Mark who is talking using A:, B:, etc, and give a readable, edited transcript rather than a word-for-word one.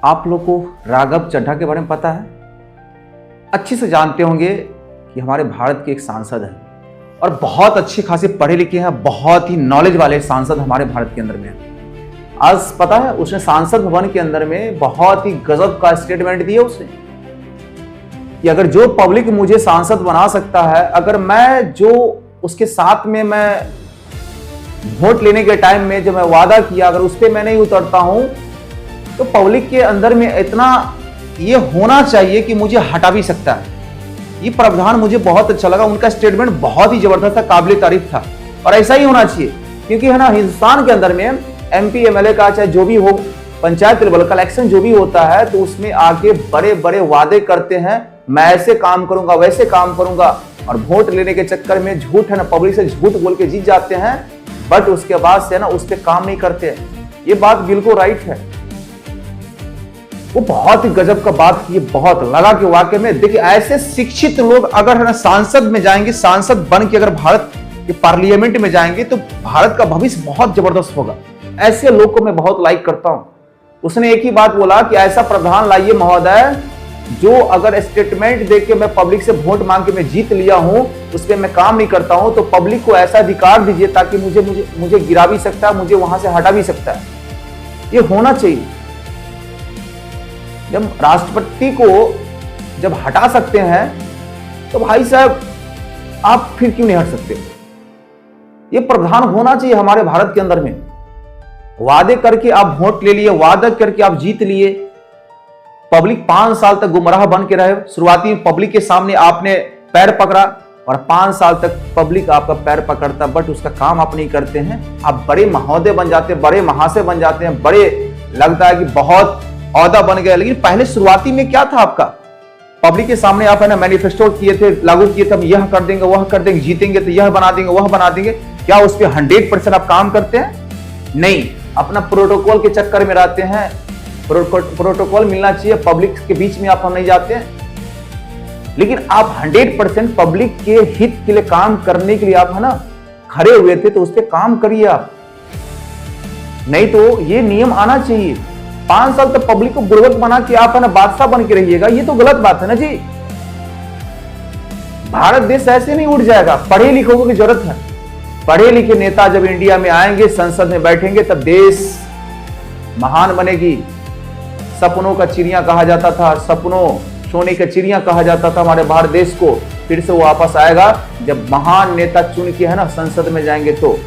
A: आप लोग को राघव चड्ढा के बारे में पता है? अच्छे से जानते होंगे कि हमारे भारत के एक सांसद हैं और बहुत अच्छे खासे पढ़े लिखे हैं, बहुत ही नॉलेज वाले सांसद हमारे भारत के अंदर में हैं। आज पता है उसने सांसद भवन के अंदर में बहुत ही गजब का स्टेटमेंट दिया उसने कि अगर जो पब्लिक मुझे सांसद बना सकता है, अगर मैं जो उसके साथ में मैं वोट लेने के टाइम में जो मैं वादा किया अगर उस पर मैं नहीं उतरता हूं तो पब्लिक के अंदर में इतना ये होना चाहिए कि मुझे हटा भी सकता है। ये प्रावधान मुझे बहुत अच्छा लगा, उनका स्टेटमेंट बहुत ही जबरदस्त था, काबिल तारीफ था और ऐसा ही होना चाहिए क्योंकि है ना हिंदुस्तान के अंदर में एमपी एमएलए का चाहे जो भी हो, पंचायत लेवल का इलेक्शन जो भी होता है तो उसमें आके बड़े बड़े वादे करते हैं, मैं ऐसे काम करूंगा वैसे काम करूंगा और वोट लेने के चक्कर में झूठ है ना पब्लिक से झूठ बोल के जीत जाते हैं, बट उसके बाद से ना उस पर काम नहीं करते। ये बात बिल्कुल राइट है। वो बहुत ही गजब का बात की, बहुत लगा कि वाकई में देखिए ऐसे शिक्षित लोग अगर है ना सांसद में जाएंगे, सांसद बन के अगर भारत के पार्लियामेंट में जाएंगे तो भारत का भविष्य बहुत जबरदस्त होगा। ऐसे लोग को मैं बहुत लाइक करता हूं। उसने एक ही बात बोला कि ऐसा प्रावधान लाइए महोदय जो अगर स्टेटमेंट देके मैं पब्लिक से वोट मांग के मैं जीत लिया हूं उस पर मैं काम नहीं करता हूं तो पब्लिक को ऐसा अधिकार दीजिए ताकि मुझे गिरा भी सकता है, मुझे वहां से हटा भी सकता है। ये होना चाहिए। जब राष्ट्रपति को जब हटा सकते हैं तो भाई साहब आप फिर क्यों नहीं हट सकते? ये प्रावधान होना चाहिए हमारे भारत के अंदर में। वादे करके आप वोट ले लिए, वादा करके आप जीत लिए, पब्लिक 5 साल तक गुमराह बन के रहे। शुरुआती में पब्लिक के सामने आपने पैर पकड़ा और 5 साल तक पब्लिक आपका पैर पकड़ता, बट उसका काम आप नहीं करते हैं। आप बड़े महोदय बन जाते हैं, बड़े महाशय बन जाते हैं, बड़े लगता है कि बहुत औहदा बन गया। लेकिन पहले शुरुआती में क्या था आपका? पब्लिक के सामने आप है ना मैनिफेस्टो किए थे, लागू किए थे, हम यह कर देंगे वह कर देंगे, जीतेंगे तो यह बना देंगे वह बना देंगे। क्या उस पर 100% आप काम करते हैं? नहीं, अपना प्रोटोकॉल के चक्कर में रहते हैं। प्रोटोकॉल मिलना चाहिए, पब्लिक के बीच में आप नहीं जाते हैं। लेकिन आप 100% पब्लिक के हित के लिए काम करने के लिए आप है ना खड़े हुए थे तो उस पर काम करिए आप। नहीं तो ये नियम आना चाहिए। 5 साल तक पब्लिक को बुर्बक बना के आप है ना बादशाह बन के रहिएगा, ये तो गलत बात है ना जी। भारत देश ऐसे नहीं उठ जाएगा। पढ़े लिखों की जरूरत है। पढ़े लिखे नेता जब इंडिया में आएंगे, संसद में बैठेंगे, तब देश महान बनेगी। सपनों का चिड़िया कहा जाता था, सपनों सोने का चिड़िया कहा जाता था हमारे भारत देश को, फिर से वो वापस आएगा जब महान नेता चुन के है ना संसद में जाएंगे तो